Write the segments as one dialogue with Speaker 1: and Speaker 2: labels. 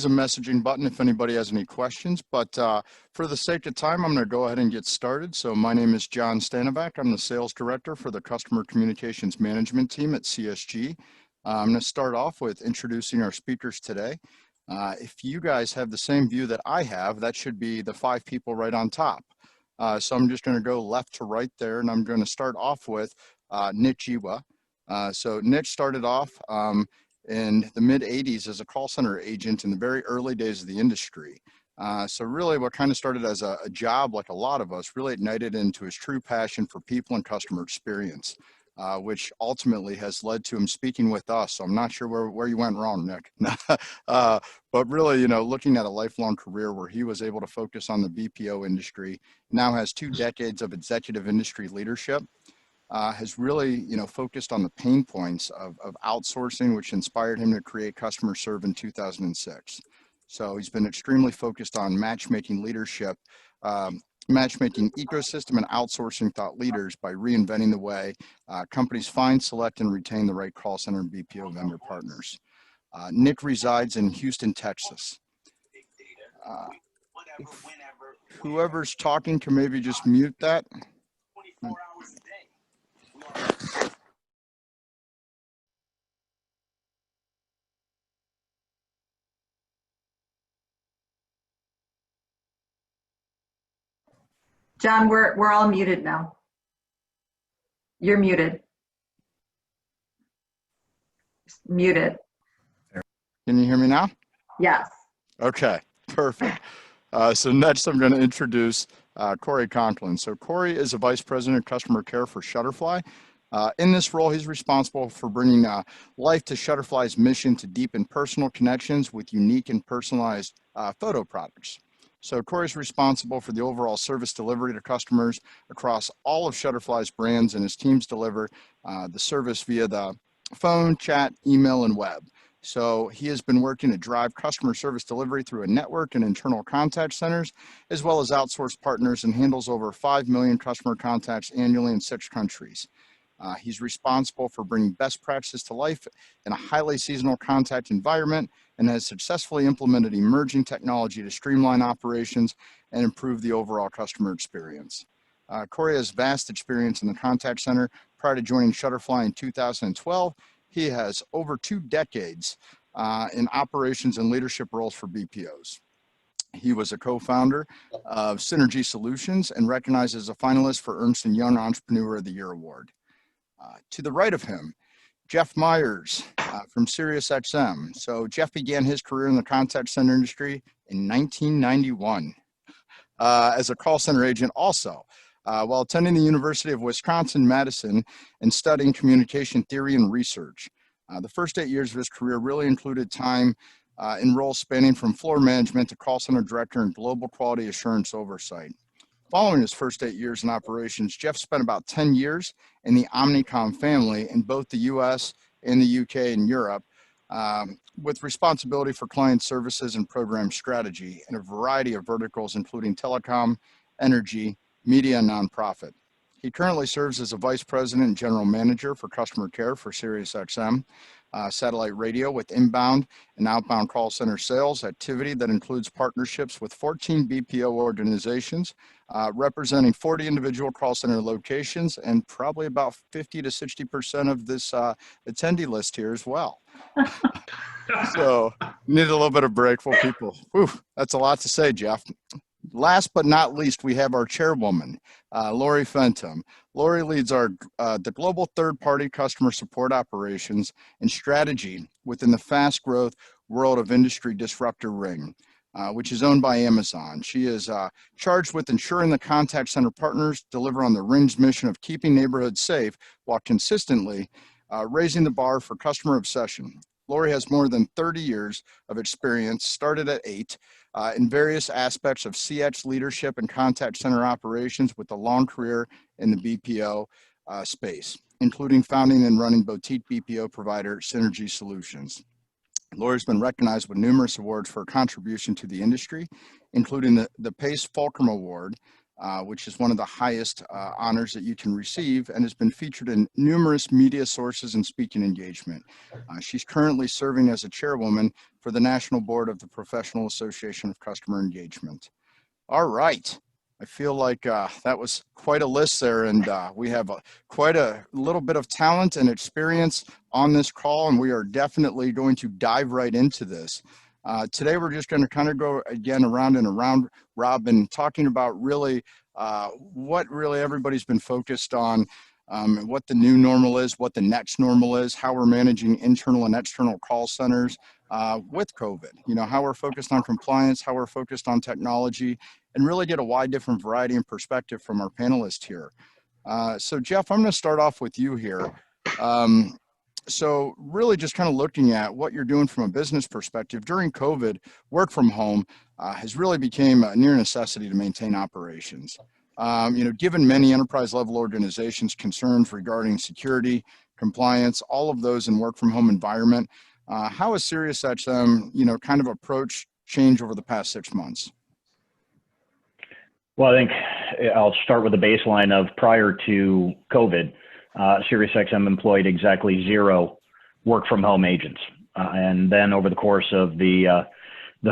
Speaker 1: a messaging button if anybody has any questions, but for the sake of time, I'm going to go ahead and get started. So my name is John Stanovac. I'm the sales director for the Customer Communications Management team at CSG. I'm going to start off with introducing our speakers today. If you guys have the same view that I have, that should be the 5 people right on top. So I'm just going to go left to right there, and I'm going to start off with Nick Jiwa. So Nick started off in the mid 80s as a call center agent in the very early days of the industry. So really what kind of started as a job, like a lot of us, really ignited into his true passion for people and customer experience, which ultimately has led to him speaking with us. So I'm not sure where you went wrong, Nick. But really, looking at a lifelong career where he was able to focus on the BPO industry, now has 2 decades of executive industry leadership. Has really, focused on the pain points of outsourcing, which inspired him to create Customer Serve in 2006. So he's been extremely focused on matchmaking leadership, matchmaking ecosystem and outsourcing thought leaders by reinventing the way companies find, select, and retain the right call center and BPO vendor partners. Nick resides in Houston, Texas. Whoever's talking can maybe just mute that.
Speaker 2: John, we're all muted now. You're muted. Muted.
Speaker 1: Can you hear me now?
Speaker 2: Yes.
Speaker 1: Okay, perfect. So next I'm going to introduce Corey Conklin. So Corey is a Vice President of Customer Care for Shutterfly. In this role, he's responsible for bringing life to Shutterfly's mission to deepen personal connections with unique and personalized photo products. So Corey's responsible for the overall service delivery to customers across all of Shutterfly's brands, and his teams deliver the service via the phone, chat, email, and web. So he has been working to drive customer service delivery through a network and internal contact centers, as well as outsourced partners, and handles over 5 million customer contacts annually in 6 countries. He's responsible for bringing best practices to life in a highly seasonal contact environment, and has successfully implemented emerging technology to streamline operations and improve the overall customer experience. Corey has vast experience in the contact center. Prior to joining Shutterfly in 2012, he has over 2 decades in operations and leadership roles for BPOs. He was a co-founder of Synergy Solutions and recognized as a finalist for Ernst & Young Entrepreneur of the Year Award. To the right of him, Jeff Myers from SiriusXM. So Jeff began his career in the contact center industry in 1991 as a call center agent also, while attending the University of Wisconsin-Madison and studying communication theory and research. The first 8 years of his career really included time in roles spanning from floor management to call center director and global quality assurance oversight. Following his first 8 years in operations, Jeff spent about 10 years in the Omnicom family in both the US and the UK and Europe, with responsibility for client services and program strategy in a variety of verticals, including telecom, energy, media, and nonprofit. He currently serves as a vice president and general manager for customer care for SiriusXM, satellite radio with inbound and outbound call center sales activity that includes partnerships with 14 BPO organizations, representing 40 individual call center locations, and probably about 50 to 60% of this attendee list here as well. So need a little bit of break for people. Whew, that's a lot to say, Jeff. Last but not least, we have our chairwoman, Lori Fenton. Lori leads the global third-party customer support operations and strategy within the fast-growth world of industry disruptor Ring, which is owned by Amazon. She is charged with ensuring the contact center partners deliver on the Ring's mission of keeping neighborhoods safe while consistently raising the bar for customer obsession. Lori has more than 30 years of experience, started at 8, in various aspects of CX leadership and contact center operations, with a long career in the BPO space, including founding and running boutique BPO provider Synergy Solutions. Lori's been recognized with numerous awards for her contribution to the industry, including the Pace Fulcrum Award, which is one of the highest honors that you can receive and has been featured in numerous media sources and speaking engagement. She's currently serving as a chairwoman for the National Board of the Professional Association of Customer Engagement. All right. I feel like that was quite a list there, and we have quite a little bit of talent and experience on this call, and we are definitely going to dive right into this. Today, we're just going to kind of go again around and around, Robin, talking about really what really everybody's been focused on, what the new normal is, what the next normal is, how we're managing internal and external call centers with COVID, how we're focused on compliance, how we're focused on technology, and really get a wide different variety and perspective from our panelists here. So Jeff, I'm going to start off with you here. So really just kind of looking at what you're doing from a business perspective during COVID, work from home has really became a near necessity to maintain operations. Given many enterprise level organizations concerns regarding security, compliance, all of those in work from home environment, how has SiriusXM, kind of approach change over the past 6 months?
Speaker 3: Well, I think I'll start with the baseline of prior to COVID, SiriusXM employed exactly 0 work from home agents. And then over the course of the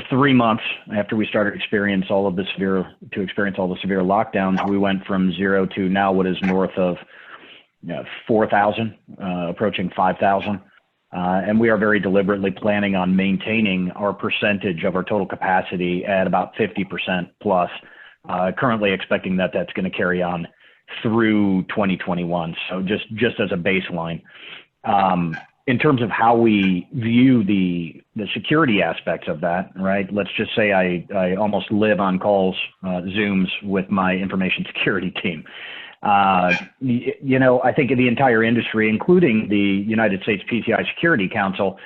Speaker 3: 3 months after we started to experience all the severe lockdowns, we went from 0 to now what is north of 4,000, approaching 5,000. And we are very deliberately planning on maintaining our percentage of our total capacity at about 50% plus. Currently expecting that that's going to carry on through 2021. So just as a baseline, in terms of how we view the security aspects of that, right? Let's just say I almost live on calls, Zooms with my information security team. I think the entire industry, including the United States PCI Security Council,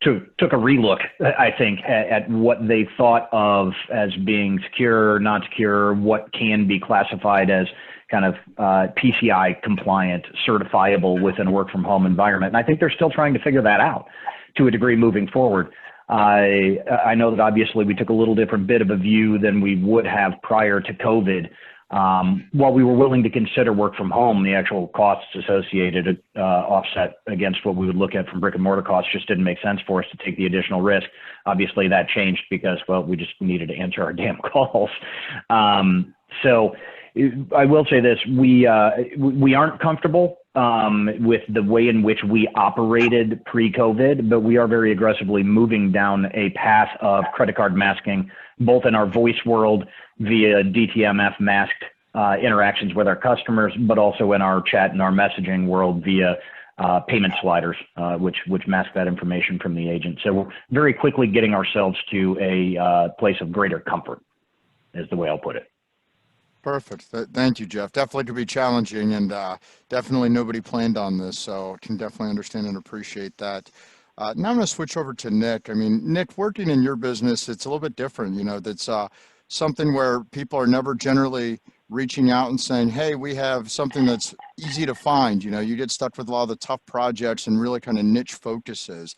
Speaker 3: took a relook, I think, at what they thought of as being secure, not secure, what can be classified as kind of PCI compliant, certifiable within a work from home environment. And I think they're still trying to figure that out to a degree moving forward. I know that obviously we took a little different bit of a view than we would have prior to COVID. While we were willing to consider work from home, the actual costs associated offset against what we would look at from brick and mortar costs just didn't make sense for us to take the additional risk. Obviously that changed because, well, we just needed to answer our damn calls. So I will say this, we aren't comfortable with the way in which we operated pre-COVID, but we are very aggressively moving down a path of credit card masking, both in our voice world via DTMF masked interactions with our customers, but also in our chat and our messaging world via payment sliders, which mask that information from the agent. So we're very quickly getting ourselves to a place of greater comfort, is the way I'll put it.
Speaker 1: Perfect. Thank you, Jeff. Definitely could be challenging, and definitely nobody planned on this, so can definitely understand and appreciate that. Now I'm going to switch over to Nick. I mean, Nick, working in your business, it's a little bit different. That's something where people are never generally reaching out and saying, hey, we have something that's easy to find. You get stuck with a lot of the tough projects and really kind of niche focuses.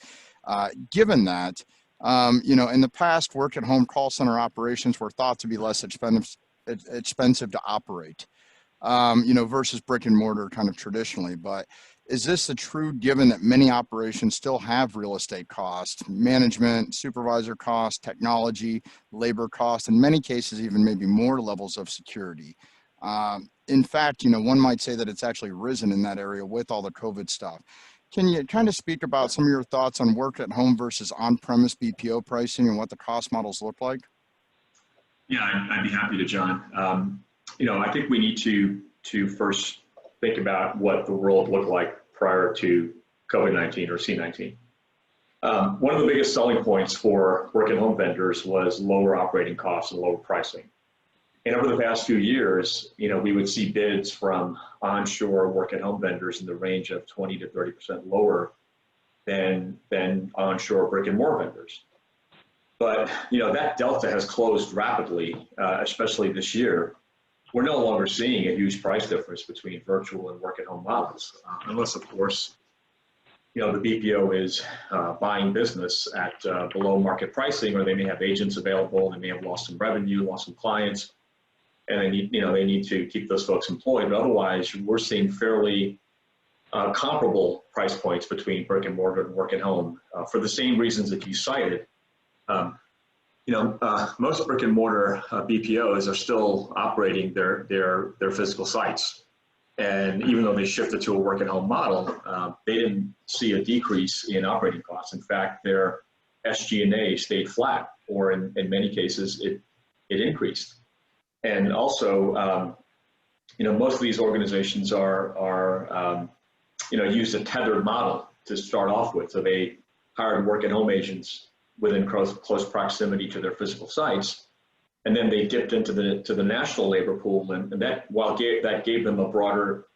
Speaker 1: Given that, in the past, work at home call center operations were thought to be less expensive to operate, versus brick and mortar kind of traditionally. But is this a true given that many operations still have real estate costs, management, supervisor costs, technology, labor costs, in many cases, even maybe more levels of security? In fact, one might say that it's actually risen in that area with all the COVID stuff. Can you kind of speak about some of your thoughts on work at home versus on-premise BPO pricing and what the cost models look like?
Speaker 4: Yeah, I'd be happy to, John. I think we need to first think about what the world looked like prior to COVID-19 or C-19. One of the biggest selling points for work at home vendors was lower operating costs and lower pricing. And over the past few years, we would see bids from onshore work at home vendors in the range of 20 to 30% lower than onshore brick and mortar vendors. But that delta has closed rapidly, especially this year. We're no longer seeing a huge price difference between virtual and work at home models, unless, of course, the BPO is buying business at below market pricing, or they may have agents available and they may have lost some revenue, lost some clients. and they need to keep those folks employed. But otherwise, we're seeing fairly comparable price points between brick and mortar and work at home for the same reasons that you cited. Most brick and mortar BPOs are still operating their physical sites. And even though they shifted to a work at home model, they didn't see a decrease in operating costs. In fact, their SG&A stayed flat, or in many cases, it increased. And also, most of these organizations are use a tethered model to start off with. So they hired work at home agents within close proximity to their physical sites. And then they dipped into the national labor pool, and that that gave them a broader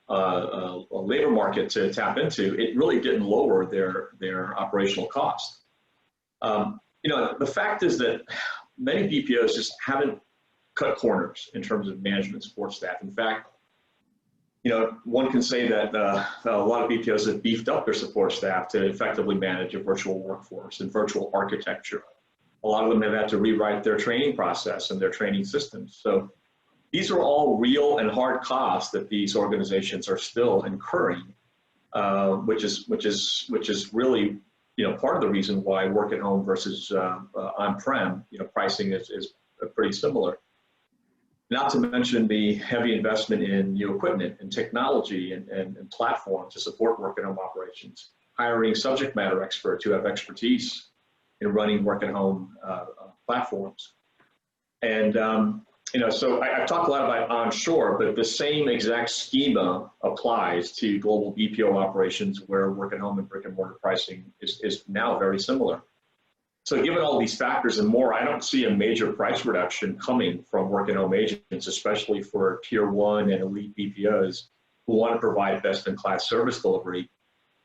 Speaker 4: labor market to tap into, it really didn't lower their operational cost. The fact is that many BPOs just haven't cut corners in terms of management support staff. In fact, one can say that a lot of BPOs have beefed up their support staff to effectively manage a virtual workforce and virtual architecture. A lot of them have had to rewrite their training process and their training systems. So these are all real and hard costs that these organizations are still incurring, which is really part of the reason why work at home versus on-prem pricing is pretty similar. Not to mention the heavy investment in new equipment and technology and platform to support work at home operations, hiring subject matter experts who have expertise in running work at home platforms. And, so I've talked a lot about onshore, but the same exact schema applies to global BPO operations where work at home and brick and mortar pricing is now very similar. So given all these factors and more, I don't see a major price reduction coming from work at home agents, especially for tier 1 and elite BPOs who want to provide best in class service delivery.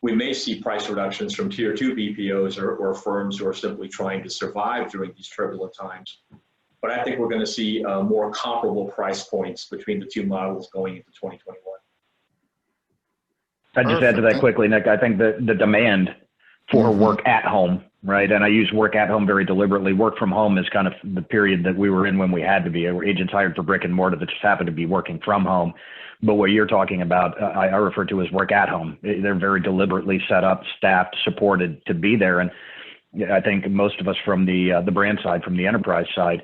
Speaker 4: We may see price reductions from tier 2 BPOs or firms who are simply trying to survive during these turbulent times. But I think we're going to see more comparable price points between the two models going into 2021.
Speaker 3: I'd just add to that quickly, Nick. I think the demand for work at home, right? And I use work at home very deliberately. Work from home is kind of the period that we were in when we had to be. Agents hired for brick and mortar that just happened to be working from home. But what you're talking about, I refer to as work at home. They're very deliberately set up, staffed, supported to be there. And I think most of us from the brand side, from the enterprise side,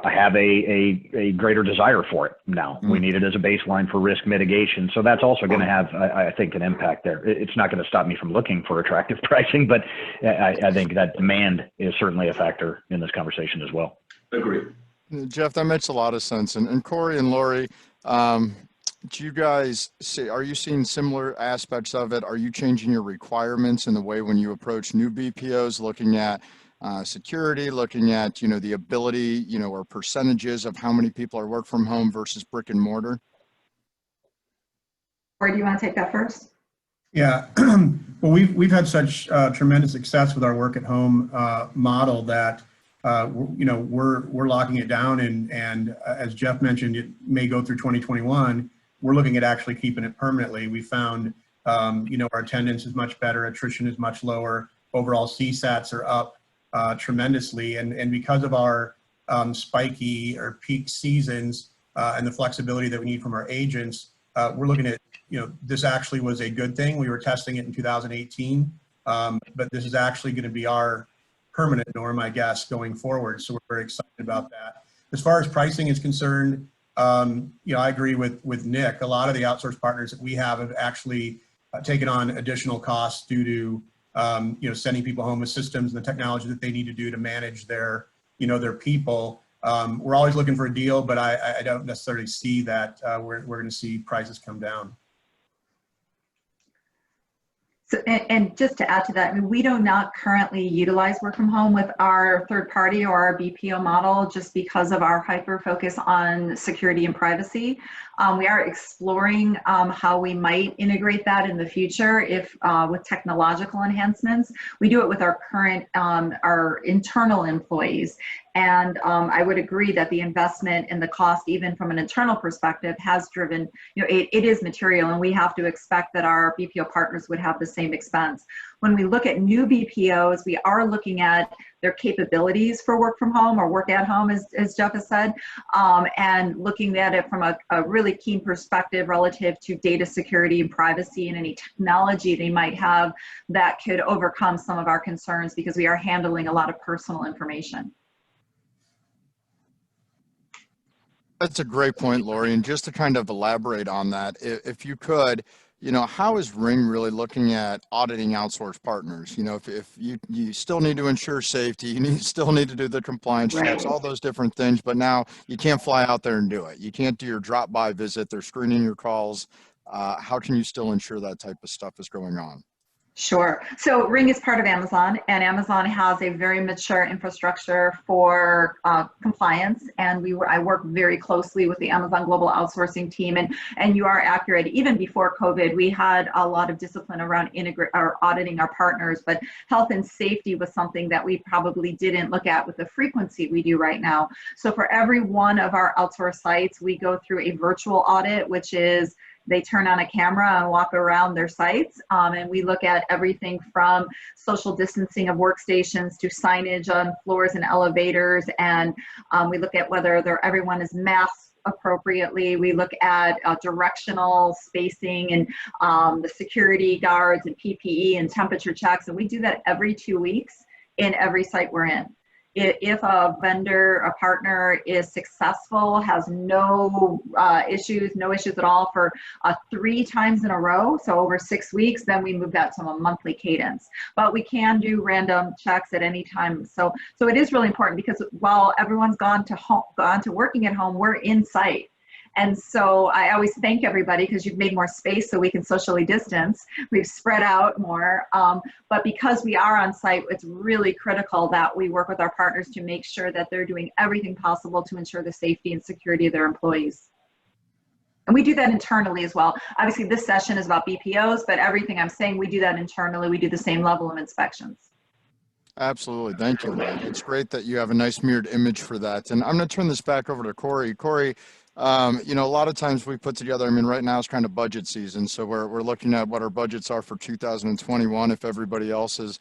Speaker 3: have a greater desire for it now. We need it as a baseline for risk mitigation. So that's also going to have, I think, an impact there. It's not going to stop me from looking for attractive pricing, but I think that demand is certainly a factor in this conversation as well.
Speaker 4: Agreed.
Speaker 1: Jeff, that makes a lot of sense. And Corey and Lori, do you guys see, are you seeing similar aspects of it? Are you changing your requirements in the way when you approach new BPOs, looking at security, looking at, the ability, or percentages of how many people are work from home versus brick and mortar?
Speaker 2: Or do you want to take that first?
Speaker 5: Yeah, well, we've had such tremendous success with our work at home model that we're locking it down, and as Jeff mentioned, it may go through 2021. We're looking at actually keeping it permanently. We found our attendance is much better, attrition is much lower, overall CSATs are up tremendously, and because of our spiky or peak seasons and the flexibility that we need from our agents, we're looking at, this actually was a good thing. We were testing it in 2018, but this is actually going to be our permanent norm, I guess, going forward. So we're very excited about that. As far as pricing is concerned, I agree with Nick. A lot of the outsourced partners that we have actually taken on additional costs due to sending people home with systems and the technology that they need to do to manage their people. We're always looking for a deal, but I don't necessarily see that we're going to see prices come down.
Speaker 2: So, and just to add to that, I mean, we do not currently utilize work from home with our third party or our BPO model just because of our hyper focus on security and privacy. We are exploring how we might integrate that in the future if with technological enhancements. We do it with our current, our internal employees. And I would agree that the investment and the cost, even from an internal perspective, has driven, it is material, and we have to expect that our BPO partners would have the same expense. when we look at new BPOs, we are looking at their capabilities for work from home or work at home, as Jeff has said, and looking at it from a really keen perspective relative to data security and privacy and any technology they might have that could overcome some of our concerns, because we are handling a lot of personal information.
Speaker 1: That's a great point, Lori. And just to kind of elaborate on that, if you could, how is Ring really looking at auditing outsourced partners? If you still need to ensure safety, still need to do the compliance checks, all those different things, but now you can't fly out there and do it. You can't do your drop-by visit. They're screening your calls. How can you still ensure that type of stuff is going on?
Speaker 2: Sure. So Ring is part of Amazon, and Amazon has a very mature infrastructure for compliance. And I work very closely with the Amazon Global Outsourcing team. And you are accurate. Even before COVID, we had a lot of discipline around auditing our partners, but health and safety was something that we probably didn't look at with the frequency we do right now. So for every one of our outsourced sites, we go through a virtual audit, which is they turn on a camera and walk around their sites, and we look at everything from social distancing of workstations to signage on floors and elevators, and we look at whether everyone is masked appropriately. We look at directional spacing and the security guards and PPE and temperature checks, and we do that every 2 weeks in every site we're in. If a vendor, a partner is successful, has no issues at all for 3 times in a row, so over 6 weeks, then we move that to a monthly cadence. But we can do random checks at any time. So it is really important, because while everyone's gone to working at home, we're in site. And so I always thank everybody, because you've made more space so we can socially distance. We've spread out more. But because we are on site, it's really critical that we work with our partners to make sure that they're doing everything possible to ensure the safety and security of their employees. And we do that internally as well. Obviously, this session is about BPOs, but everything I'm saying, we do that internally. We do the same level of inspections.
Speaker 1: Absolutely. Thank you, Lori. It's great that you have a nice mirrored image for that. And I'm going to turn this back over to Corey. Corey, a lot of times we put together, right now it's kind of budget season. So we're looking at what our budgets are for 2021. If everybody else's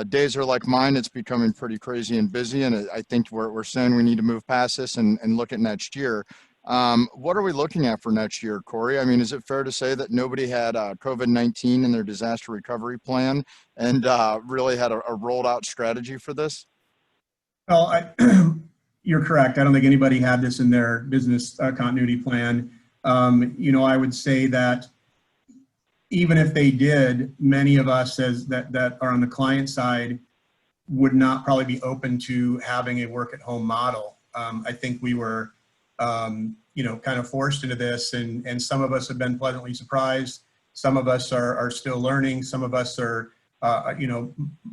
Speaker 1: days are like mine, it's becoming pretty crazy and busy. And I think we're saying we need to move past this and look at next year. What are we looking at for next year, Corey? Is it fair to say that nobody had COVID-19 in their disaster recovery plan and really had a rolled out strategy for this?
Speaker 5: Well, you're correct. I don't think anybody had this in their business continuity plan. I would say that even if they did, many of us that are on the client side would not probably be open to having a work at home model. I think we were kind of forced into this, and some of us have been pleasantly surprised. Some of us are still learning. Some of us are,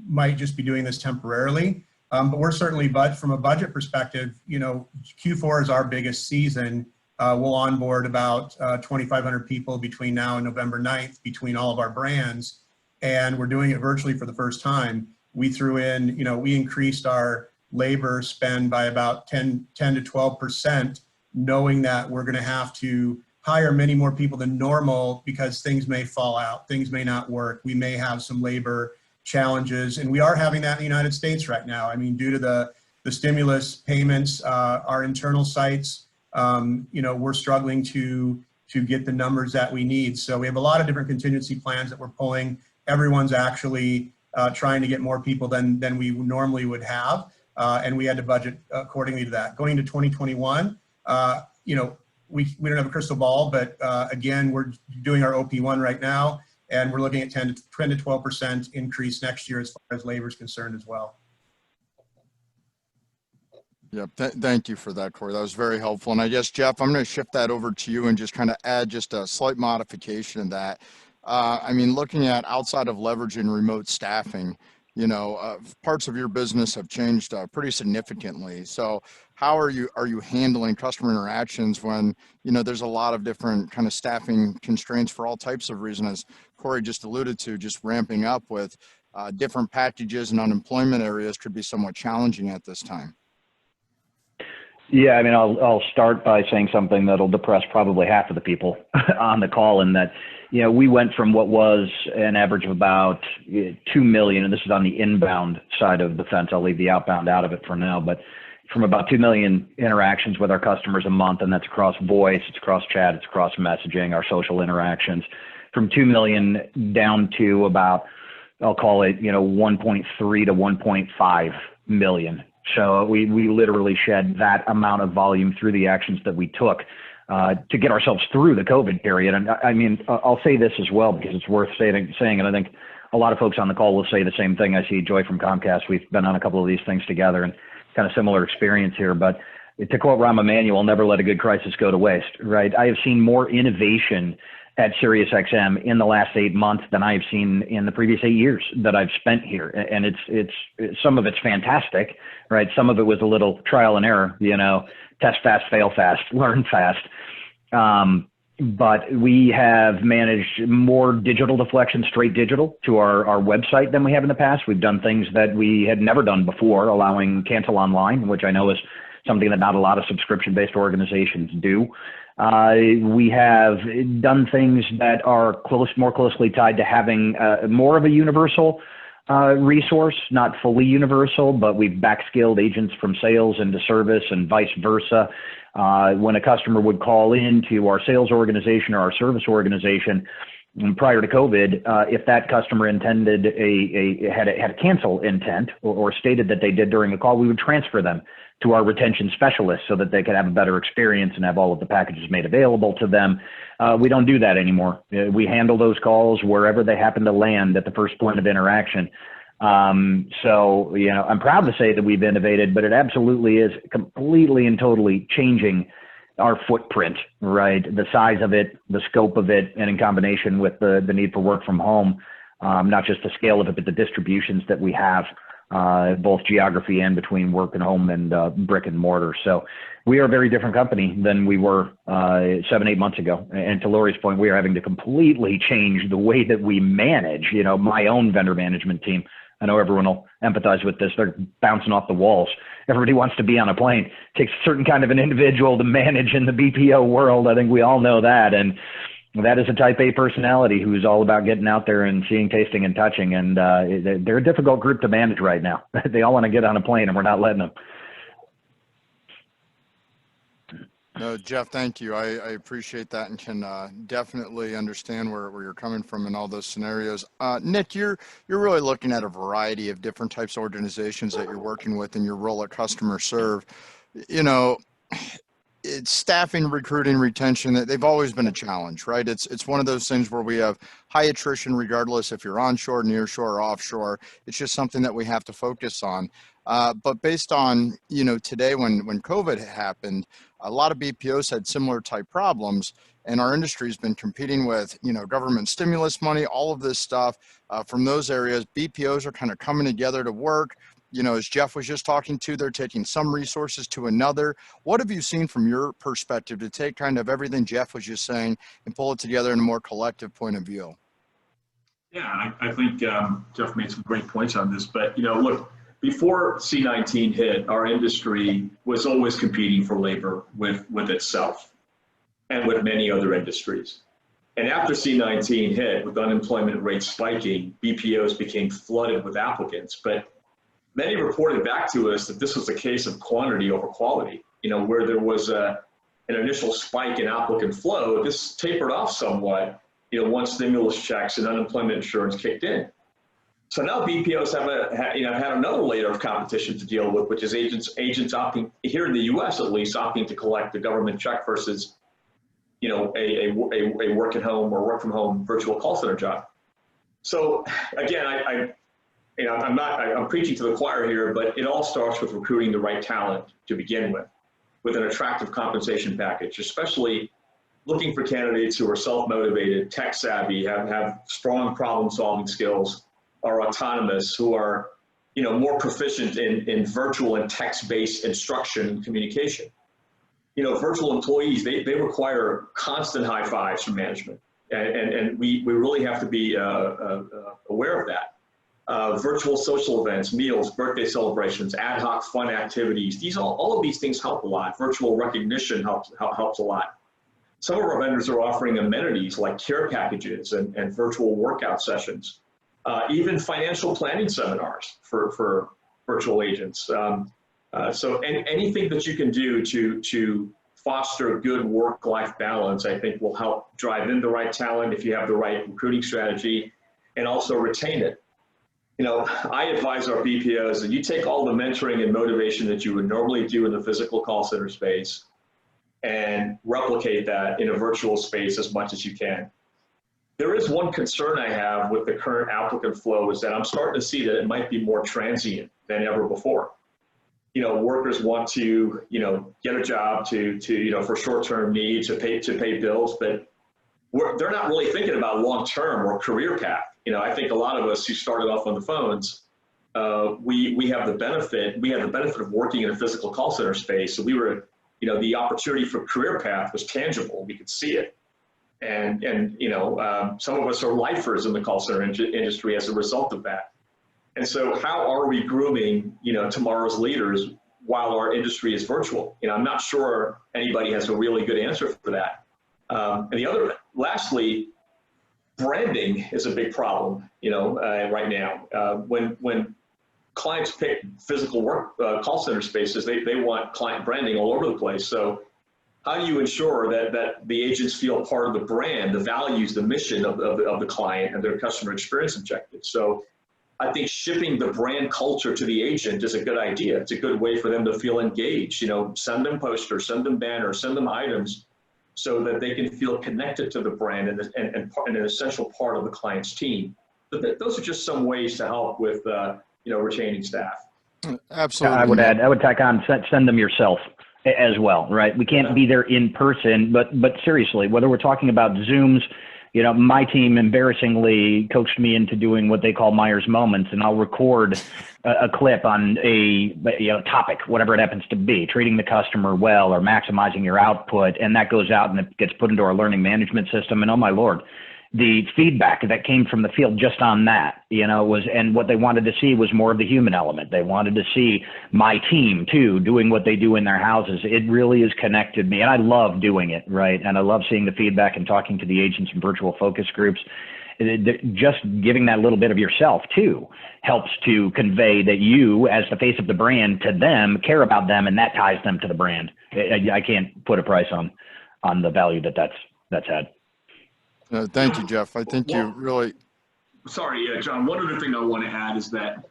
Speaker 5: might just be doing this temporarily. But we're certainly, from a budget perspective, Q4 is our biggest season. We'll onboard about 2,500 people between now and November 9th between all of our brands, and we're doing it virtually for the first time. We threw in, we increased our labor spend by about 10 to 12%, knowing that we're going to have to hire many more people than normal because things may fall out, things may not work. We may have some labor challenges, and we are having that in the United States right now. Due to the stimulus payments, our internal sites, we're struggling to get the numbers that we need. So we have a lot of different contingency plans that we're pulling. Everyone's actually trying to get more people than we normally would have, and we had to budget accordingly to that. Going into 2021, we don't have a crystal ball, but again, we're doing our OP1 right now, and we're looking at 10 to 12% increase next year as far as labor is concerned as well.
Speaker 1: Yep. Thank you for that, Corey. That was very helpful. And I guess, Jeff, I'm going to shift that over to you and just kind of add just a slight modification of that. Looking at outside of leveraging remote staffing, parts of your business have changed pretty significantly. So how are you handling customer interactions when, there's a lot of different kind of staffing constraints for all types of reasons, as Corey just alluded to, just ramping up with different packages and unemployment areas could be somewhat challenging at this time?
Speaker 3: Yeah, I mean, I'll start by saying something that'll depress probably half of the people on the call, in that, we went from what was an average of about 2 million, and this is on the inbound side of the fence. I'll leave the outbound out of it for now, but from about 2 million interactions with our customers a month, and that's across voice, it's across chat, it's across messaging, our social interactions, from 2 million down to about, I'll call it, 1.3 to 1.5 million. So we literally shed that amount of volume through the actions that we took to get ourselves through the COVID period. And I mean, I'll say this as well, because it's worth saying, and I think a lot of folks on the call will say the same thing. I see Joy from Comcast. We've been on a couple of these things together, and kind of similar experience here. But to quote Rahm Emanuel, never let a good crisis go to waste, right? I have seen more innovation at SiriusXM in the last 8 months than I have seen in the previous 8 years that I've spent here. And it's some of it's fantastic, right? Some of it was a little trial and error, test fast, fail fast, learn fast. But we have managed more digital deflection, straight digital, to our website than we have in the past. We've done things that we had never done before, allowing cancel online, which I know is something that not a lot of subscription-based organizations do. We have done things that are more closely tied to having more of a universal resource, not fully universal, but we've backskilled agents from sales into service and vice versa. When a customer would call into our sales organization or our service organization prior to COVID, if that customer intended had a cancel intent or stated that they did during the call, we would transfer them to our retention specialists so that they could have a better experience and have all of the packages made available to them. We don't do that anymore. We handle those calls wherever they happen to land at the first point of interaction. So, I'm proud to say that we've innovated, but it absolutely is completely and totally changing our footprint, right? The size of it, the scope of it, and in combination with the need for work from home, not just the scale of it, but the distributions that we have, both geography and between work and home and brick and mortar. So we are a very different company than we were 7-8 months ago. And to Lori's point, we are having to completely change the way that we manage, my own vendor management team. I know everyone will empathize with this. They're bouncing off the walls. Everybody wants to be on a plane. It takes a certain kind of an individual to manage in the BPO world. I think we all know that. And that is a type A personality who's all about getting out there and seeing, tasting, and touching. And they're a difficult group to manage right now. They all want to get on a plane, and we're not letting them.
Speaker 1: No, Jeff, thank you. I appreciate that and can definitely understand where you're coming from in all those scenarios. Nick, you're really looking at a variety of different types of organizations that you're working with in your role at customer serve. It's staffing, recruiting, retention. They've always been a challenge, right? It's one of those things where we have high attrition, regardless if you're onshore, nearshore, or offshore. It's just something that we have to focus on. But based on, today when COVID happened, a lot of BPOs had similar type problems, and our industry has been competing with, government stimulus money, all of this stuff from those areas. BPOs are kind of coming together to work. As Jeff was just talking to, they're taking some resources to another. What have you seen from your perspective to take kind of everything Jeff was just saying and pull it together in a more collective point of view?
Speaker 4: Yeah, I think Jeff made some great points on this, but look, before C-19 hit, our industry was always competing for labor with itself and with many other industries. And after C-19 hit, with unemployment rates spiking, BPOs became flooded with applicants. But many reported back to us that this was a case of quantity over quality. Where there was an initial spike in applicant flow, this tapered off somewhat, once stimulus checks and unemployment insurance kicked in. So now BPOs have had another layer of competition to deal with, which is agents opting, here in the U.S. at least, opting to collect the government check versus, a work at home or work from home virtual call center job. So again, I'm preaching to the choir here, but it all starts with recruiting the right talent to begin with an attractive compensation package, especially looking for candidates who are self-motivated, tech savvy, have strong problem-solving skills, are autonomous, who are, more proficient in virtual and text-based instruction and communication. Virtual employees, they require constant high fives from management. And we really have to be aware of that. virtual social events, meals, birthday celebrations, ad hoc fun activities. All of these things help a lot. Virtual recognition helps a lot. Some of our vendors are offering amenities like care packages and virtual workout sessions, even financial planning seminars for virtual agents. So anything that you can do to foster a good work-life balance, I think will help drive in the right talent if you have the right recruiting strategy, and also retain it. You know, I advise our BPOs that you take all the mentoring and motivation that you would normally do in the physical call center space and replicate that in a virtual space as much as you can. There is one concern I have with the current applicant flow is that I'm starting to see that it might be more transient than ever before. You know, workers want to, you know, get a job to you know, for short-term needs, to pay bills, but they're not really thinking about long-term or career path. You know, I think a lot of us who started off on the phones, we have the benefit of working in a physical call center space. So we were, you know, the opportunity for career path was tangible. We could see it. And you know, some of us are lifers in the call center industry as a result of that. And so how are we grooming, you know, tomorrow's leaders while our industry is virtual? You know, I'm not sure anybody has a really good answer for that. And lastly, branding is a big problem, you know, right now. When clients pick physical work call center spaces, they want client branding all over the place. So how do you ensure that the agents feel part of the brand, the values, the mission of the client and their customer experience objectives? So I think shipping the brand culture to the agent is a good idea. It's a good way for them to feel engaged. You know, send them posters, send them banners, send them items so that they can feel connected to the brand and an essential part of the client's team. But those are just some ways to help with, you know, retaining staff.
Speaker 1: Absolutely.
Speaker 3: I would tack on, send them yourself as well, right? We can't be there in person, but seriously, whether we're talking about Zooms, you know, my team embarrassingly coached me into doing what they call Myers Moments, and I'll record a clip on a topic, whatever it happens to be, treating the customer well or maximizing your output, and that goes out and it gets put into our learning management system. And oh my Lord, the feedback that came from the field just on that, you know, and what they wanted to see was more of the human element. They wanted to see my team too, doing what they do in their houses. It really has connected me, and I love doing it, right? And I love seeing the feedback and talking to the agents in virtual focus groups. Just giving that little bit of yourself too helps to convey that you, as the face of the brand, to them, care about them, and that ties them to the brand. I can't put a price on the value that's had.
Speaker 1: Thank you, Jeff. I think you really.
Speaker 4: Sorry, John. One other thing I want to add is that,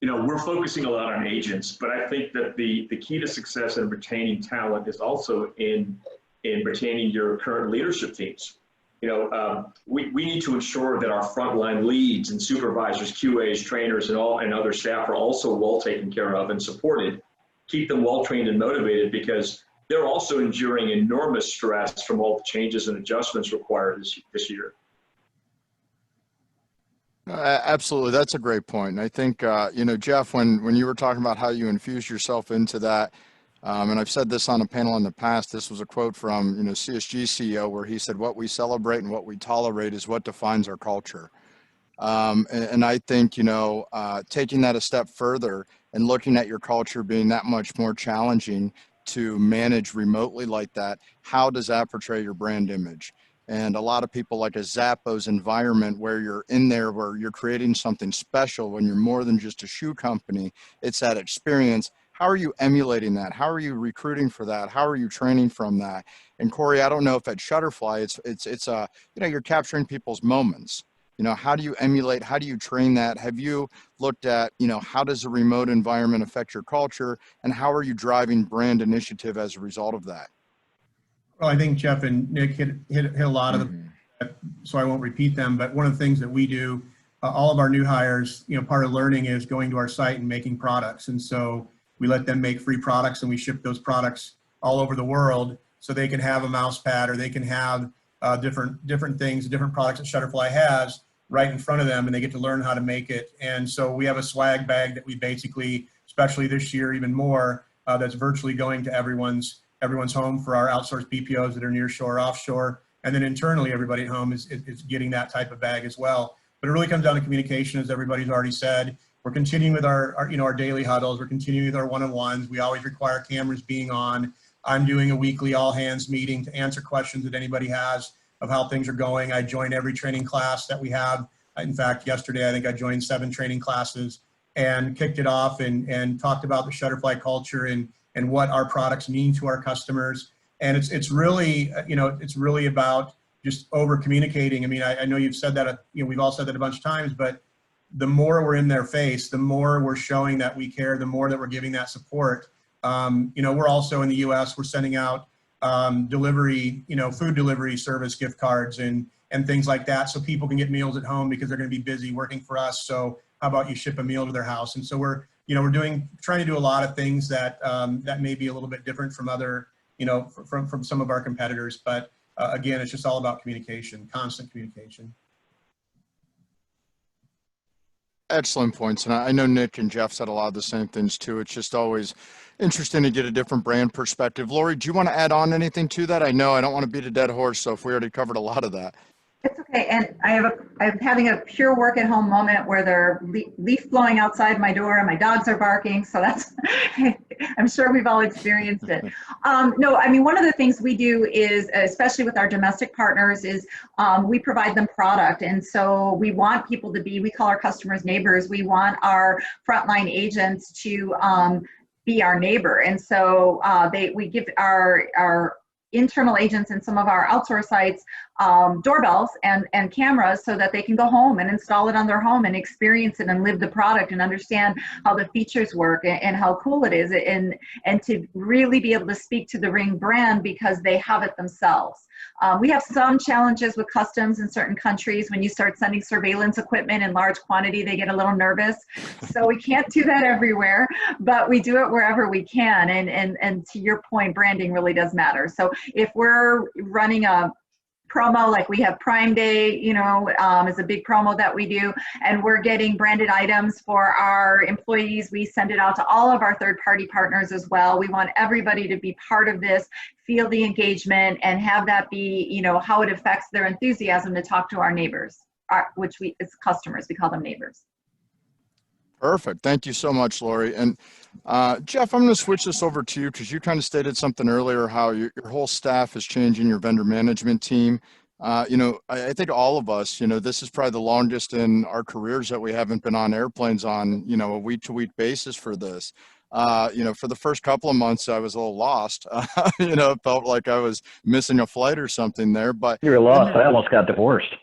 Speaker 4: you know, we're focusing a lot on agents, but I think that the key to success in retaining talent is also in retaining your current leadership teams. You know, we need to ensure that our frontline leads and supervisors, QAs, trainers, and other staff are also well taken care of and supported. Keep them well trained and motivated, because they're also enduring enormous stress from all the changes and adjustments required this year.
Speaker 1: Absolutely. That's a great point. And I think, you know, Jeff, when you were talking about how you infuse yourself into that, and I've said this on a panel in the past, this was a quote from, you know, CSG CEO, where he said, "What we celebrate and what we tolerate is what defines our culture." And I think, you know, taking that a step further and looking at your culture being that much more challenging to manage remotely like that, how does that portray your brand image? And a lot of people like a Zappos environment where you're in there, where you're creating something special when you're more than just a shoe company. It's that experience. How are you emulating that? How are you recruiting for that? How are you training from that? And Corey, I don't know if at Shutterfly, it's you know, you're capturing people's moments. You know, how do you emulate? How do you train that? Have you looked at, you know, how does a remote environment affect your culture, and how are you driving brand initiative as a result of that?
Speaker 5: Well, I think Jeff and Nick hit a lot of them, so I won't repeat them. But one of the things that we do, all of our new hires, you know, part of learning is going to our site and making products. And so we let them make free products, and we ship those products all over the world, so they can have a mouse pad, or they can have different things, different products that Shutterfly has right in front of them, and they get to learn how to make it. And so we have a swag bag that we basically, especially this year even more, that's virtually going to everyone's home for our outsourced BPOs that are near shore, offshore. And then internally, everybody at home is getting that type of bag as well. But it really comes down to communication, as everybody's already said. We're continuing with our daily huddles. We're continuing with our one-on-ones. We always require cameras being on. I'm doing a weekly all hands meeting to answer questions that anybody has of how things are going. I join every training class that we have. In fact, yesterday, I think I joined 7 training classes and kicked it off and talked about the Shutterfly culture and what our products mean to our customers. And it's really, it's really about just over communicating. I mean, I know you've said that, we've all said that a bunch of times, but the more we're in their face, the more we're showing that we care, the more that we're giving that support. We're also in the US, we're sending out delivery, food delivery service gift cards and things like that, so people can get meals at home because they're going to be busy working for us. So how about you ship a meal to their house? And so we're trying to do a lot of things that that may be a little bit different from other, from some of our competitors. But again, it's just all about communication, constant communication.
Speaker 1: Excellent points. And I know Nick and Jeff said a lot of the same things too. It's just always interesting to get a different brand perspective. Lori, do you want to add on anything to that? I know I don't want to beat a dead horse, so if we already covered a lot of that.
Speaker 2: It's okay. And I'm having a pure work at home moment where there are leaf blowing outside my door and my dogs are barking. So that's, I'm sure we've all experienced it. No, I mean, one of the things we do is, especially with our domestic partners, is we provide them product. And so we want people to be, we call our customers neighbors. We want our frontline agents to be our neighbor. And so we give our internal agents and some of our outsource sites doorbells and cameras so that they can go home and install it on their home and experience it and live the product and understand how the features work and how cool it is, and to really be able to speak to the Ring brand because they have it themselves. We have some challenges with customs in certain countries. When you start sending surveillance equipment in large quantity, they get a little nervous. So we can't do that everywhere, but we do it wherever we can. And to your point, branding really does matter. So if we're running a promo, like we have Prime Day, is a big promo that we do, and we're getting branded items for our employees. We send it out to all of our third-party partners as well. We want everybody to be part of this, feel the engagement, and have that be, how it affects their enthusiasm to talk to our neighbors, it's customers. We call them neighbors.
Speaker 1: Perfect. Thank you so much, Lori. And Jeff, I'm going to switch this over to you because you kind of stated something earlier, how your whole staff is changing, your vendor management team. I think all of us, this is probably the longest in our careers that we haven't been on airplanes on, a week-to-week basis for this. For the first couple of months, I was a little lost. It felt like I was missing a flight or something there. But
Speaker 3: you're lost. I almost got divorced.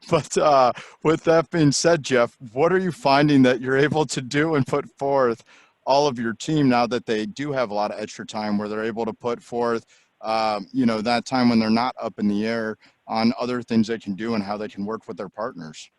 Speaker 1: But with that being said, Jeff, what are you finding that you're able to do and put forth all of your team now that they do have a lot of extra time where they're able to put forth, that time when they're not up in the air on other things they can do and how they can work with their partners?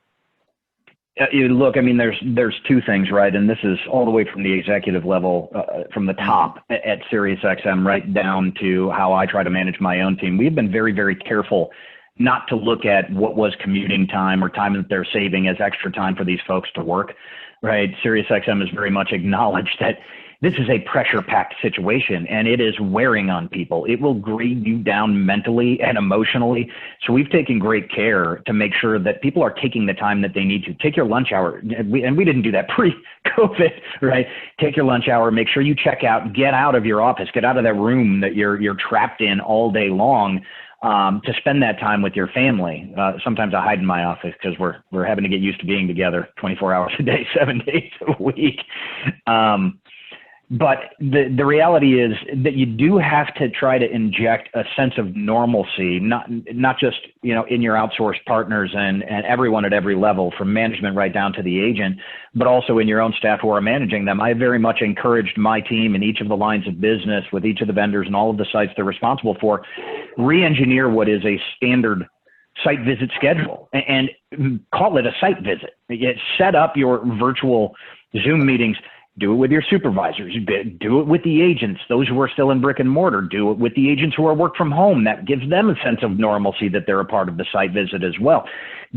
Speaker 3: Look, I mean, there's two things, right? And this is all the way from the executive level, from the top at SiriusXM, right down to how I try to manage my own team. We've been very, very careful not to look at what was commuting time or time that they're saving as extra time for these folks to work, right? SiriusXM has very much acknowledged that this is a pressure-packed situation, and it is wearing on people. It will grade you down mentally and emotionally. So we've taken great care to make sure that people are taking the time that they need to. Take your lunch hour, and we didn't do that pre-COVID, right? Take your lunch hour, make sure you check out, get out of your office, get out of that room that you're trapped in all day long, to spend that time with your family. Sometimes I hide in my office because we're having to get used to being together 24 hours a day, 7 days a week. But the reality is that you do have to try to inject a sense of normalcy, not just, in your outsourced partners and everyone at every level, from management right down to the agent, but also in your own staff who are managing them. I very much encouraged my team in each of the lines of business with each of the vendors and all of the sites they're responsible for, re-engineer what is a standard site visit schedule and call it a site visit. Set up your virtual Zoom meetings. Do it with your supervisors. Do it with the agents, those who are still in brick and mortar. Do it with the agents who are work from home. That gives them a sense of normalcy that they're a part of the site visit as well.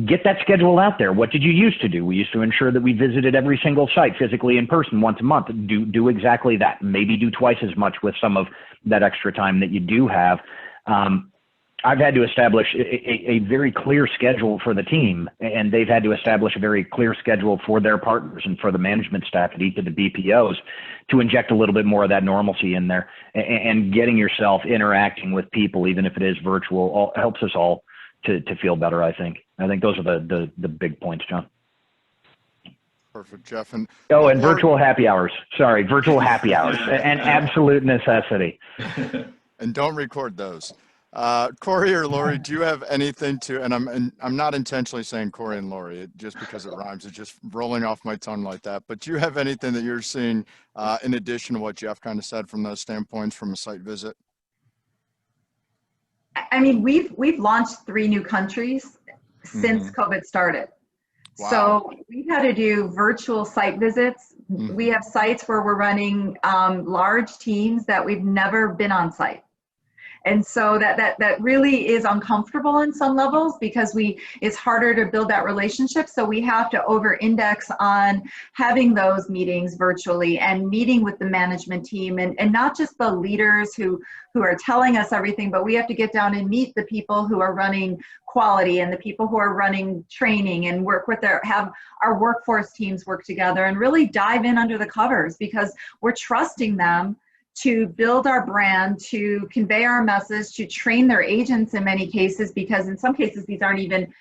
Speaker 3: Get that schedule out there. What did you used to do? We used to ensure that we visited every single site physically in person once a month. Do exactly that. Maybe do twice as much with some of that extra time that you do have. I've had to establish a very clear schedule for the team, and they've had to establish a very clear schedule for their partners and for the management staff at each of the BPOs to inject a little bit more of that normalcy in there, and getting yourself interacting with people, even if it is virtual, helps us all to feel better. I think those are the big points, John.
Speaker 1: Perfect, Jeff. And
Speaker 3: and virtual happy hours. Sorry, virtual happy hours, an absolute necessity.
Speaker 1: And don't record those. Corey or Lori, do you have anything to, and I'm not intentionally saying Corey and Lori, just because it rhymes, it's just rolling off my tongue like that, but do you have anything that you're seeing in addition to what Jeff kind of said from those standpoints from a site visit?
Speaker 2: I mean, we've launched 3 new countries since COVID started.
Speaker 1: Wow.
Speaker 2: So we've had to do virtual site visits. We have sites where we're running large teams that we've never been on site. And so that really is uncomfortable in some levels, because it's harder to build that relationship. So we have to over-index on having those meetings virtually and meeting with the management team, and not just the leaders who are telling us everything, but we have to get down and meet the people who are running quality and the people who are running training, and have our workforce teams work together and really dive in under the covers, because we're trusting them to build our brand, to convey our message, to train their agents in many cases, because in some cases these aren't even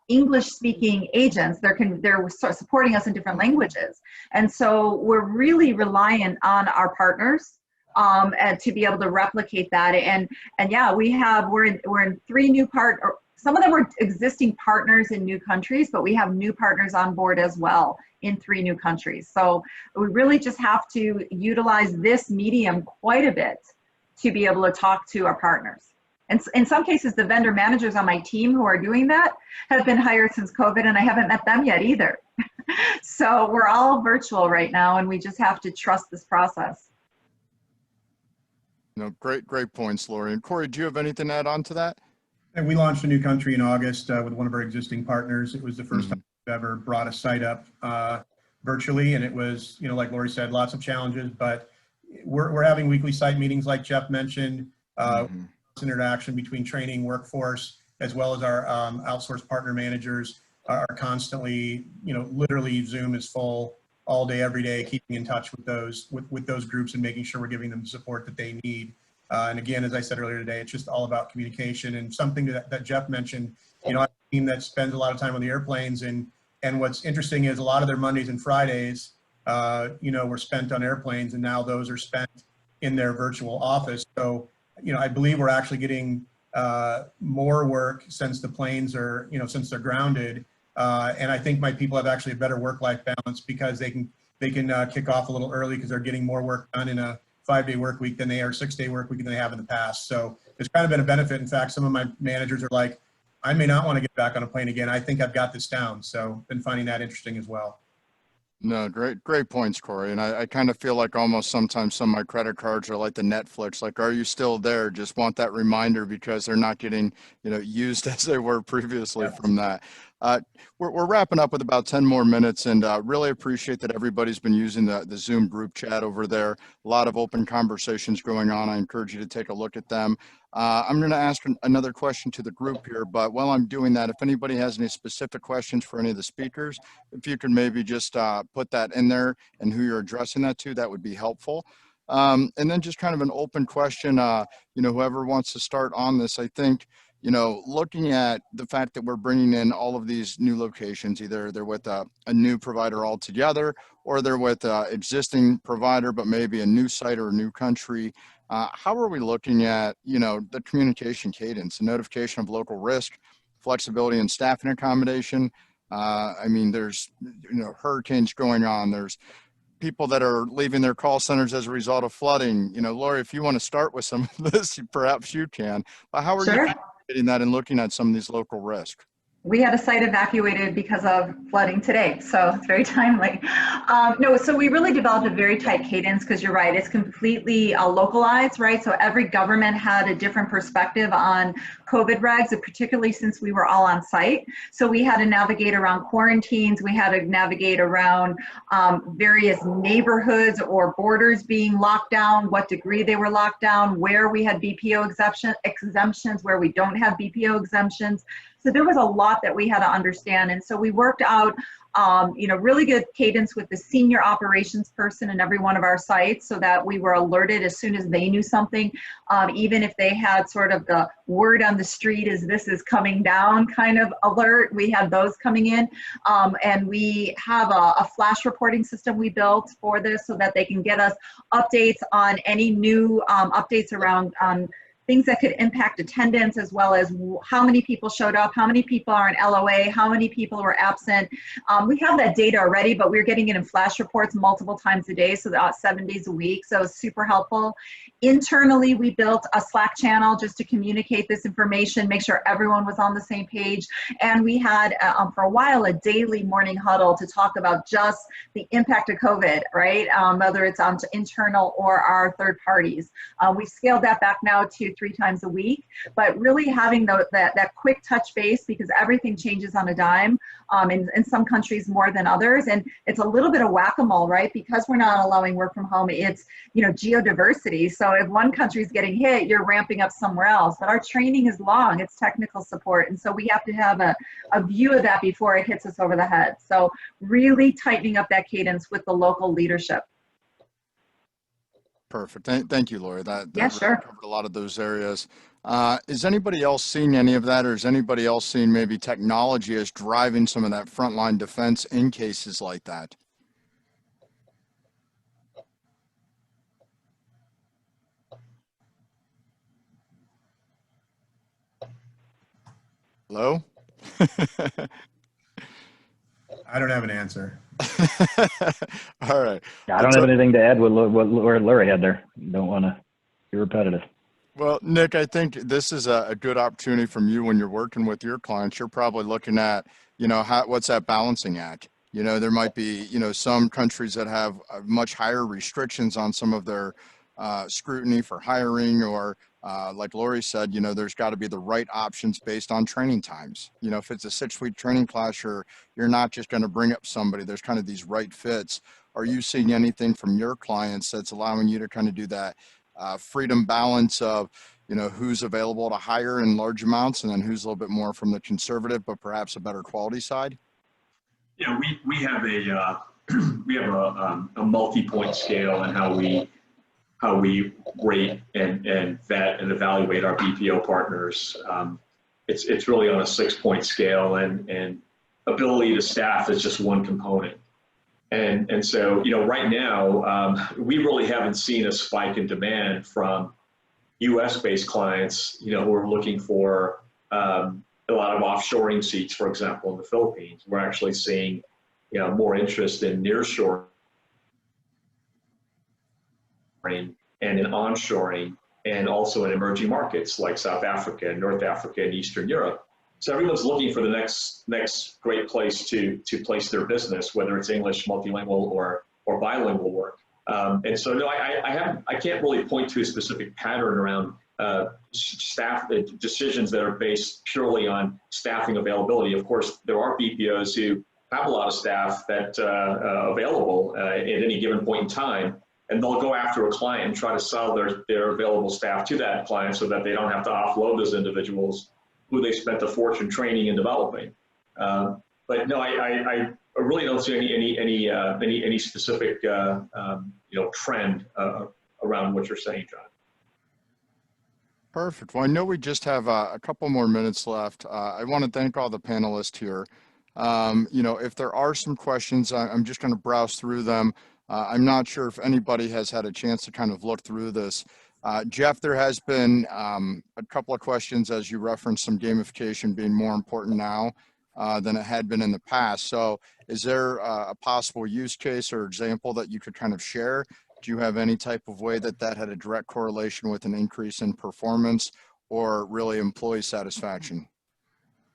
Speaker 2: English-speaking agents. They're supporting us in different languages, and so we're really reliant on our partners and to be able to replicate that. And yeah, we're in 3 new some of them were existing partners in new countries, but we have new partners on board as well in 3 new countries. So we really just have to utilize this medium quite a bit to be able to talk to our partners. And in some cases, the vendor managers on my team who are doing that have been hired since COVID, and I haven't met them yet either. So we're all virtual right now, and we just have to trust this process.
Speaker 1: Great points, Lori. And Corey, do you have anything to add on to that?
Speaker 5: And we launched a new country in August with one of our existing partners. It was the first time we've ever brought a site up virtually, and it was, like Lori said, lots of challenges, but we're having weekly site meetings like Jeff mentioned, interaction between training, workforce, as well as our outsourced partner managers are constantly, literally Zoom is full all day, every day, keeping in touch with those groups and making sure we're giving them the support that they need. And again, as I said earlier today, it's just all about communication, and something that Jeff mentioned, I have a team that spends a lot of time on the airplanes, and what's interesting is a lot of their Mondays and Fridays, were spent on airplanes, and now those are spent in their virtual office. So, I believe we're actually getting more work since the planes are, since they're grounded. And I think my people have actually a better work-life balance, because they can kick off a little early because they're getting more work done in a 5-day work week than they are 6-day work week than they have in the past. So it's kind of been a benefit. In fact, some of my managers are like, I may not want to get back on a plane again. I think I've got this down. So been finding that interesting as well.
Speaker 1: No, great points, Corey. And I kind of feel like almost sometimes some of my credit cards are like the Netflix, like, are you still there? Just want that reminder, because they're not getting, used as they were previously from that. We're wrapping up with about 10 more minutes, and really appreciate that everybody's been using the Zoom group chat over there. A lot of open conversations going on. I encourage you to take a look at them. I'm going to ask another question to the group here, but while I'm doing that, if anybody has any specific questions for any of the speakers, if you could maybe just put that in there and who you're addressing that to, that would be helpful. And then just kind of an open question, whoever wants to start on this, I think, looking at the fact that we're bringing in all of these new locations, either they're with a new provider altogether, or they're with an existing provider, but maybe a new site or a new country. How are we looking at, the communication cadence, the notification of local risk, flexibility and staffing accommodation? I mean, there's, hurricanes going on. There's people that are leaving their call centers as a result of flooding. Lori, if you want to start with some of this, perhaps you can. But how are you getting that and looking at some of these local risks?
Speaker 2: We had a site evacuated because of flooding today, so it's very timely. No, so we really developed a very tight cadence because you're right, it's completely localized, right? So every government had a different perspective on COVID regs, and particularly since we were all on site. So we had to navigate around quarantines, we had to navigate around various neighborhoods or borders being locked down, what degree they were locked down, where we had BPO exemptions, where we don't have BPO exemptions. So there was a lot that we had to understand. And so we worked out, really good cadence with the senior operations person in every one of our sites so that we were alerted as soon as they knew something, even if they had sort of the word on the street as this is coming down kind of alert, we had those coming in. And we have a flash reporting system we built for this so that they can get us updates on any new updates around things that could impact attendance, as well as how many people showed up, how many people are in LOA, how many people were absent. We have that data already, but we're getting it in flash reports multiple times a day, so 7 days a week, so it's super helpful. Internally, we built a Slack channel just to communicate this information, make sure everyone was on the same page. And we had, for a while, a daily morning huddle to talk about just the impact of COVID, right? Whether it's on internal or our third parties. We've scaled that back now to 3 times a week, but really having that quick touch base, because everything changes on a dime, in some countries more than others. And it's a little bit of whack-a-mole, right? Because we're not allowing work from home, it's, geodiversity. So if one country is getting hit, you're ramping up somewhere else. But our training is long, it's technical support. And so we have to have a view of that before it hits us over the head. So really tightening up that cadence with the local leadership.
Speaker 1: Perfect. Thank you, Lori. That
Speaker 2: Yeah,
Speaker 1: really
Speaker 2: sure.
Speaker 1: covered a lot of those areas. Is anybody else seeing any of that, or is anybody else seeing maybe technology as driving some of that frontline defense in cases like that? Hello?
Speaker 5: I don't have an answer.
Speaker 1: All right.
Speaker 3: I don't have anything to add with what Larry had there. Don't want to be repetitive.
Speaker 1: Well, Nick, I think this is a good opportunity from you when you're working with your clients. You're probably looking at, what's that balancing act? There might be, some countries that have much higher restrictions on some of their scrutiny for hiring, or like Lori said, there's got to be the right options based on training times. If it's a 6-week training class, you're not just going to bring up somebody. There's kind of these right fits. Are you seeing anything from your clients that's allowing you to kind of do that freedom balance of, who's available to hire in large amounts, and then who's a little bit more from the conservative, but perhaps a better quality side?
Speaker 4: Yeah, we have a multi-point scale in how we rate and vet and evaluate our BPO partners. It's really on a 6-point scale, and ability to staff is just one component. And so, right now, we really haven't seen a spike in demand from US-based clients, who are looking for a lot of offshoring seats, for example, in the Philippines. We're actually seeing, more interest in nearshoring and in onshoring, and also in emerging markets like South Africa, North Africa, and Eastern Europe. So everyone's looking for the next great place to place their business, whether it's English, multilingual, or bilingual work. And so, no, I can't really point to a specific pattern around staff decisions that are based purely on staffing availability. Of course, there are BPOs who have a lot of staff that available at any given point in time, and they'll go after a client and try to sell their available staff to that client so that they don't have to offload those individuals who they spent a fortune training and developing. But no, I really don't see any specific trend around what you're saying, John.
Speaker 1: Perfect. Well, I know we just have a couple more minutes left. I want to thank all the panelists here. If there are some questions, I'm just going to browse through them. I'm not sure if anybody has had a chance to kind of look through this. Jeff, there has been a couple of questions, as you referenced, some gamification being more important now than it had been in the past. So is there a possible use case or example that you could kind of share? Do you have any type of way that had a direct correlation with an increase in performance or really employee satisfaction?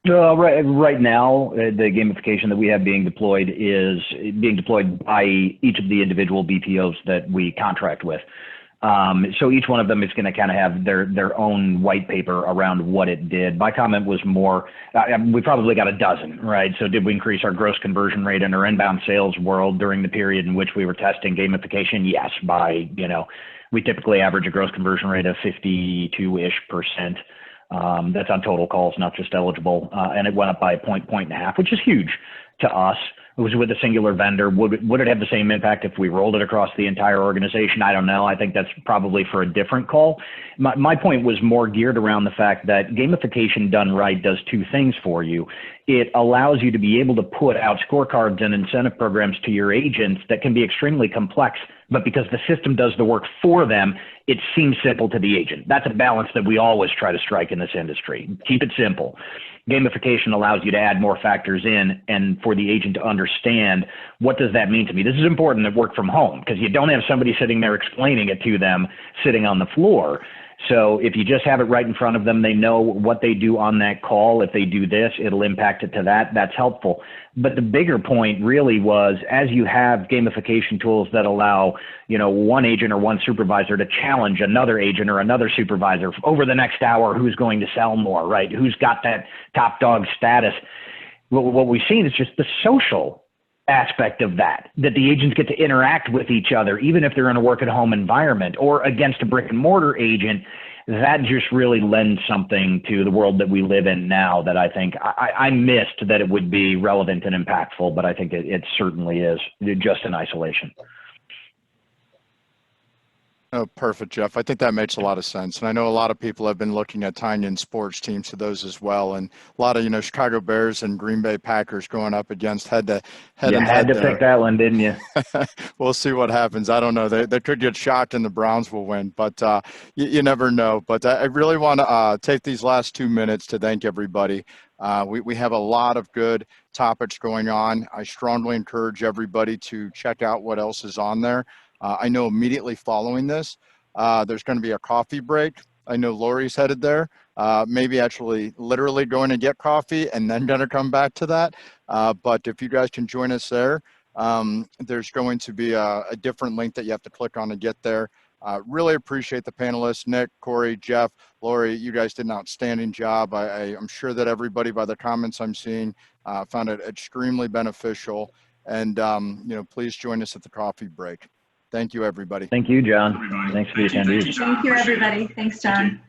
Speaker 3: Right now, the gamification that we have being deployed is being deployed by each of the individual BPOs that we contract with. So each one of them is going to kind of have their own white paper around what it did. My comment was more, we probably got a dozen, right? So did we increase our gross conversion rate in our inbound sales world during the period in which we were testing gamification? Yes, by, we typically average a gross conversion rate of 52-ish%. That's on total calls, not just eligible. And it went up by a point and a half, which is huge to us. It was with a singular vendor. Would it have the same impact if we rolled it across the entire organization? I don't know. I think that's probably for a different call. My point was more geared around the fact that gamification done right does two things for you. It allows you to be able to put out scorecards and incentive programs to your agents that can be extremely complex, but because the system does the work for them, it seems simple to the agent. That's a balance that we always try to strike in this industry. Keep it simple. Gamification allows you to add more factors in and for the agent to understand, what does that mean to me? This is important at work from home because you don't have somebody sitting there explaining it to them sitting on the floor. So if you just have it right in front of them, they know what they do on that call. If they do this, it'll impact it to that. That's helpful. But the bigger point really was, as you have gamification tools that allow, one agent or one supervisor to challenge another agent or another supervisor over the next hour, who's going to sell more, right? Who's got that top dog status? What we've seen is just the social aspect of that the agents get to interact with each other, even if they're in a work at home environment or against a brick and mortar agent. That just really lends something to the world that we live in now that I think I missed that it would be relevant and impactful, but I think it certainly is just in isolation.
Speaker 1: Oh, perfect, Jeff. I think that makes a lot of sense. And I know a lot of people have been looking at tying in sports teams to those as well. And a lot of, Chicago Bears and Green Bay Packers going up against head to head.
Speaker 3: You had to pick that one, didn't you?
Speaker 1: We'll see what happens. I don't know. They could get shocked and the Browns will win, but you never know. But I really want to take these last 2 minutes to thank everybody. We have a lot of good topics going on. I strongly encourage everybody to check out what else is on there. I know immediately following this, there's going to be a coffee break. I know Lori's headed there, maybe actually literally going to get coffee and then going to come back to that. But if you guys can join us there, there's going to be a different link that you have to click on to get there. Really appreciate the panelists, Nick, Corey, Jeff, Lori. You guys did an outstanding job. I'm sure that everybody, by the comments I'm seeing, found it extremely beneficial. And, please join us at the coffee break. Thank you, everybody.
Speaker 3: Thank you, John.
Speaker 4: Everybody.
Speaker 3: Thanks for the attendees.
Speaker 2: Thank you, everybody. Thanks, John.